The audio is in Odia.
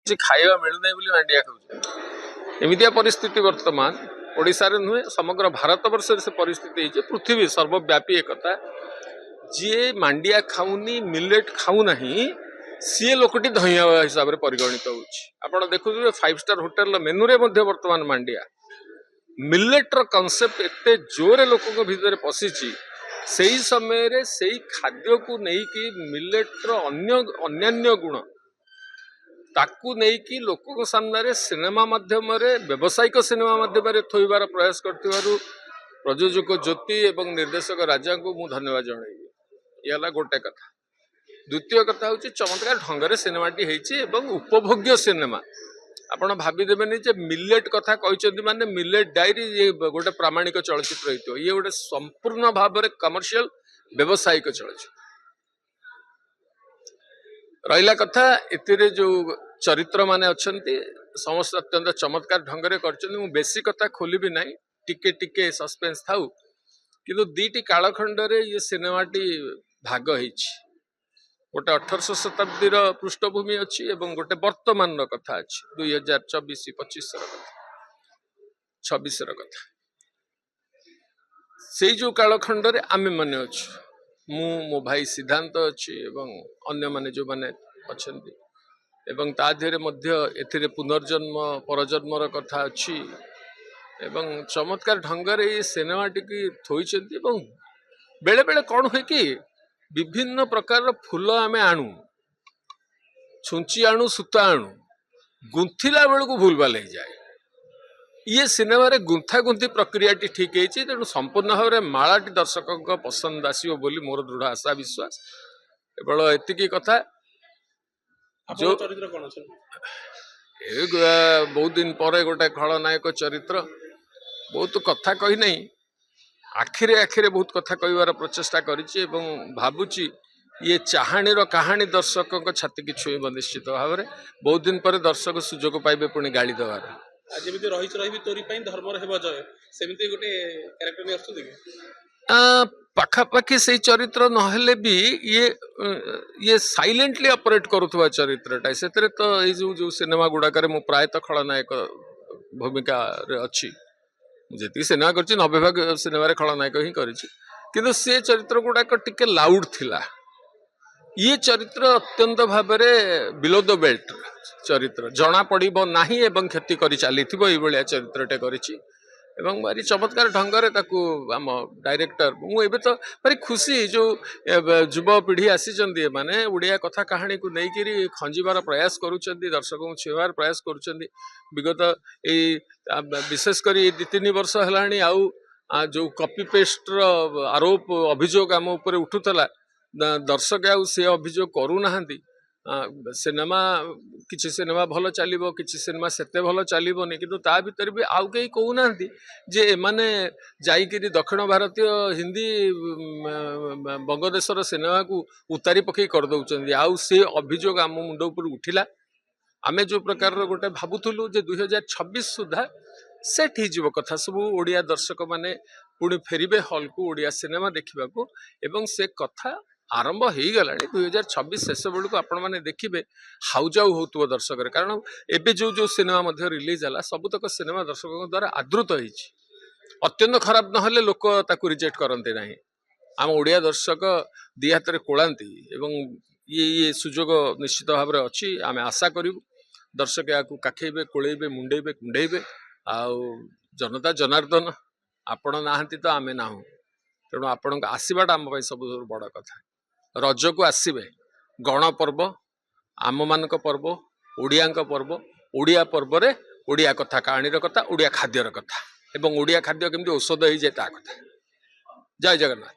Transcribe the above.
କିଛି ଖାଇବା ମିଳୁନାହିଁ ବୋଲି ମାଣ୍ଡିଆ ଖାଉଛନ୍ତି। ଏମିତିଆ ପରିସ୍ଥିତି ବର୍ତ୍ତମାନ ଓଡ଼ିଶାରେ ନୁହେଁ ସମଗ୍ର ଭାରତ ବର୍ଷରେ ସେ ପରିସ୍ଥିତି ହେଇଛି। ପୃଥିବୀ ସର୍ବବ୍ୟାପୀ ଏକଥା। ଯିଏ ମାଣ୍ଡିଆ ଖାଉନି ମିଲେଟ୍ ଖାଉନାହିଁ ସିଏ ଲୋକଟି ଧଇଁଆ ହିସାବରେ ପରିଗଣିତ ହେଉଛି। ଆପଣ ଦେଖୁଥିବେ 5 ଷ୍ଟାର ହୋଟେଲର ମେନୁରେ ମଧ୍ୟ ବର୍ତ୍ତମାନ ମାଣ୍ଡିଆ। ମିଲେଟ୍ର କନସେପ୍ଟ ଏତେ ଜୋରରେ ଲୋକଙ୍କ ଭିତରେ ପଶିଛି, ସେହି ସମୟରେ ସେଇ ଖାଦ୍ୟକୁ ନେଇକି ମିଲେଟ୍ର ଅନ୍ୟାନ୍ୟ ଗୁଣ ତାକୁ ନେଇକି ଲୋକଙ୍କ ସାମ୍ନାରେ ସିନେମା ମାଧ୍ୟମରେ ବ୍ୟବସାୟିକ ସିନେମା ମାଧ୍ୟମରେ ଥୋଇବାର ପ୍ରୟାସ କରିଥିବାରୁ ପ୍ରଯୋଜକ ଜ୍ୟୋତି ଏବଂ ନିର୍ଦ୍ଦେଶକ ରାଜାଙ୍କୁ ମୁଁ ଧନ୍ୟବାଦ ଜଣାଇବି। ଇଏ ହେଲା ଗୋଟେ କଥା। ଦ୍ୱିତୀୟ କଥା ହେଉଛି ଚମତ୍କାର ଢଙ୍ଗରେ ସିନେମାଟି ହେଇଛି ଏବଂ ଉପଭୋଗ୍ୟ ସିନେମା। ଆପଣ ଭାବିଦେବେନି ଯେ ମିଲେଟ୍ କଥା କହିଛନ୍ତି ମାନେ ମିଲେଟ୍ ଡାଏରୀ ଇଏ ଗୋଟେ ପ୍ରାମାଣିକ ଚଳଚ୍ଚିତ୍ର ହେଇଥିବ। ଇଏ ଗୋଟେ ସମ୍ପୂର୍ଣ୍ଣ ଭାବରେ କମର୍ସିଆଲ ବ୍ୟବସାୟିକ ଚଳଚ୍ଚିତ୍ର। ରହିଲା କଥା ଏଥିରେ ଯୋଉ ଚରିତ୍ର ମାନେ ଅଛନ୍ତି ସମସ୍ତେ ଅତ୍ୟନ୍ତ ଚମତ୍କାର ଢଙ୍ଗରେ କରିଛନ୍ତି। ମୁଁ ବେଶୀ କଥା ଖୋଲିବି ନାହିଁ, ଟିକେ ଟିକେ ସସ୍ପେନ୍ସ ଥାଉ। କିନ୍ତୁ ଦୁଇଟି କାଳଖଣ୍ଡରେ ଇଏ ସିନେମାଟି ଭାଗ ହେଇଛି। ଗୋଟେ 1800 ଶତାବ୍ଦୀର ପୃଷ୍ଠଭୂମି ଅଛି ଏବଂ ଗୋଟେ ବର୍ତ୍ତମାନର କଥା ଅଛି, 2024-25ର କଥା, 26ର କଥା। ସେଇ ଯୋଉ କାଳଖଣ୍ଡରେ ଆମେ ମାନେ ଅଛୁ, ମୁଁ ମୋ ଭାଇ ସିଦ୍ଧାନ୍ତ ଅଛି ଏବଂ ଅନ୍ୟମାନେ ଯେଉଁମାନେ ଅଛନ୍ତି ଏବଂ ତା ଦେହରେ ମଧ୍ୟ ଏଥିରେ ପୁନର୍ଜନ୍ମ ପରଜନ୍ମର କଥା ଅଛି ଏବଂ ଚମତ୍କାର ଢଙ୍ଗରେ ଏଇ ସିନେମାଟିକି ଥୋଇଛନ୍ତି। ଏବଂ ବେଳେବେଳେ କ'ଣ ହୁଏ କି ବିଭିନ୍ନ ପ୍ରକାରର ଫୁଲ ଆମେ ଆଣୁ, ଛୁଞ୍ଚି ଆଣୁ, ସୂତା ଆଣୁ, ଗୁନ୍ଥିଲା ବେଳକୁ ଭୁଲଭାଲ ହେଇଯାଏ। ଇଏ ସିନେମାରେ ଗୁନ୍ଥାଗୁନ୍ଥି ପ୍ରକ୍ରିୟାଟି ଠିକ୍ ହେଇଛି, ତେଣୁ ସମ୍ପୂର୍ଣ୍ଣ ଭାବରେ ମାଳାଟି ଦର୍ଶକଙ୍କ ପସନ୍ଦ ଆସିବ ବୋଲି ମୋର ଦୃଢ଼ ଆଶା ବିଶ୍ୱାସ। କେବଳ ଏତିକି କଥା, ବହୁତ ଦିନ ପରେ ଗୋଟେ ଖଳନାୟକ ଚରିତ୍ର, ବହୁତ କଥା କହିନାହିଁ, ଆଖିରେ ବହୁତ କଥା କହିବାର ପ୍ରଚେଷ୍ଟା କରିଛି ଏବଂ ଭାବୁଛି ଇଏ ଚାହାଣୀର କାହାଣୀ ଦର୍ଶକଙ୍କ ଛାତିକି ଛୁଇଁବ ନିଶ୍ଚିତ ଭାବରେ। ବହୁତ ଦିନ ପରେ ଦର୍ଶକ ସୁଯୋଗ ପାଇବେ ପୁଣି ଗାଳି ଦେବାର। ଯେମିତି ରହିବି ତୋରି ପାଇଁ ଧର୍ମର ହେବ ଜୟ, ସେମିତି ଗୋଟେ କ୍ୟାରେକ୍ଟର ନେଇ ଆସୁଛନ୍ତି କି? ପାଖାପାଖି ସେଇ ଚରିତ୍ର ନହେଲେ ବି ଇଏ ସାଇଲେଣ୍ଟଲି ଅପରେଟ୍ କରୁଥିବା ଚରିତ୍ରଟା। ସେଥିରେ ତ ଏଇ ଯୋଉ ସିନେମା ଗୁଡ଼ାକରେ ମୁଁ ପ୍ରାୟତଃ ଖଳନାୟକ ଭୂମିକାରେ ଅଛି। ଯେତିକି ସିନେମା କରିଛି 90% ସିନେମାରେ ଖଳନାୟକ ହିଁ କରିଛି, କିନ୍ତୁ ସେ ଚରିତ୍ର ଗୁଡ଼ାକ ଟିକେ ଲାଉଡ୍ ଥିଲା। ଇଏ ଚରିତ୍ର ଅତ୍ୟନ୍ତ ଭାବରେ ବିଲୋ ଦ ବେଲ୍ଟ ଚରିତ୍ର, ଜଣା ପଡ଼ିବ ନାହିଁ ଏବଂ କ୍ଷତି କରି ଚାଲିଥିବ ଏଇଭଳିଆ ଚରିତ୍ରଟେ କରିଛି ଏବଂ ଭାରି ଚମତ୍କାର ଢଙ୍ଗରେ ତାକୁ ଆମ ଡାଇରେକ୍ଟର, ମୁଁ ଏବେ ତ ଭାରି ଖୁସି ଯୋଉ ଯୁବପିଢ଼ି ଆସିଛନ୍ତି ଏମାନେ ଓଡ଼ିଆ କଥା କାହାଣୀକୁ ନେଇକିରି ଖଞ୍ଜିବାର ପ୍ରୟାସ କରୁଛନ୍ତି, ଦର୍ଶକଙ୍କୁ ଛୁଇଁବାର ପ୍ରୟାସ କରୁଛନ୍ତି। ବିଗତ ଏଇ ବିଶେଷ କରି 2-3 ବର୍ଷ ହେଲାଣି ଆଉ ଯୋଉ କପି ପେଷ୍ଟର ଆରୋପ ଅଭିଯୋଗ ଆମ ଉପରେ ଉଠୁଥିଲା, ଦର୍ଶକ ଆଉ ସେ ଅଭିଯୋଗ କରୁନାହାନ୍ତି। ସିନେମା କିଛି ସିନେମା ଭଲ ଚାଲିବ, କିଛି ସିନେମା ସେତେ ଭଲ ଚାଲିବନି, କିନ୍ତୁ ତା ଭିତରେ ବି ଆଉ କେହି କହୁନାହାନ୍ତି ଯେ ଏମାନେ ଯାଇକିରି ଦକ୍ଷିଣ ଭାରତୀୟ ହିନ୍ଦୀ ବଙ୍ଗଦେଶର ସିନେମାକୁ ଉତାରି ପକେଇ କରିଦେଉଛନ୍ତି। ଆଉ ସେ ଅଭିଯୋଗ ଆମ ମୁଣ୍ଡ ଉପରୁ ଉଠିଲା। ଆମେ ଯୋଉ ପ୍ରକାରର ଗୋଟେ ଭାବୁଥିଲୁ ଯେ 2026 ସୁଦ୍ଧା ସେଟ୍ ହେଇଯିବ କଥା ସବୁ, ଓଡ଼ିଆ ଦର୍ଶକ ମାନେ ପୁଣି ଫେରିବେ ହଲ୍କୁ ଓଡ଼ିଆ ସିନେମା ଦେଖିବାକୁ ଏବଂ ସେ କଥା ଆରମ୍ଭ ହେଇଗଲାଣି। 2026 ଶେଷ ବେଳକୁ ଆପଣମାନେ ଦେଖିବେ ହାଉଯାଉ ହେଉଥିବ ଦର୍ଶକରେ, କାରଣ ଏବେ ଯୋଉ ସିନେମା ମଧ୍ୟ ରିଲିଜ୍ ହେଲା ସବୁତକ ସିନେମା ଦର୍ଶକଙ୍କ ଦ୍ୱାରା ଆଦୃତ ହେଇଛି। ଅତ୍ୟନ୍ତ ଖରାପ ନହେଲେ ଲୋକ ତାକୁ ରିଜେକ୍ଟ କରନ୍ତି ନାହିଁ। ଆମ ଓଡ଼ିଆ ଦର୍ଶକ ଦି ହାତରେ କୋଳାନ୍ତି ଏବଂ ଇଏ ସୁଯୋଗ ନିଶ୍ଚିତ ଭାବରେ ଅଛି। ଆମେ ଆଶା କରିବୁ ଦର୍ଶକ ଏହାକୁ କାଖେଇବେ, କୋଳେଇବେ, ମୁଣ୍ଡେଇବେ, କୁଣ୍ଡେଇବେ। ଆଉ ଜନତା ଜନାର୍ଦ୍ଦନ ଆପଣ ନାହାନ୍ତି ତ ଆମେ ନାହୁଁ, ତେଣୁ ଆପଣଙ୍କ ଆସିବାଟା ଆମ ପାଇଁ ସବୁଠାରୁ ବଡ଼ କଥା। ରଜକୁ ଆସିବେ, ଗଣପର୍ବ, ଆମମାନଙ୍କ ପର୍ବ, ଓଡ଼ିଆଙ୍କ ପର୍ବ। ଓଡ଼ିଆ ପର୍ବରେ ଓଡ଼ିଆ କଥା, କାହାଣୀର କଥା, ଓଡ଼ିଆ ଖାଦ୍ୟର କଥା ଏବଂ ଓଡ଼ିଆ ଖାଦ୍ୟ କେମିତି ଔଷଧ ହେଇଯାଏ ତା କଥା। ଜୟ ଜଗନ୍ନାଥ।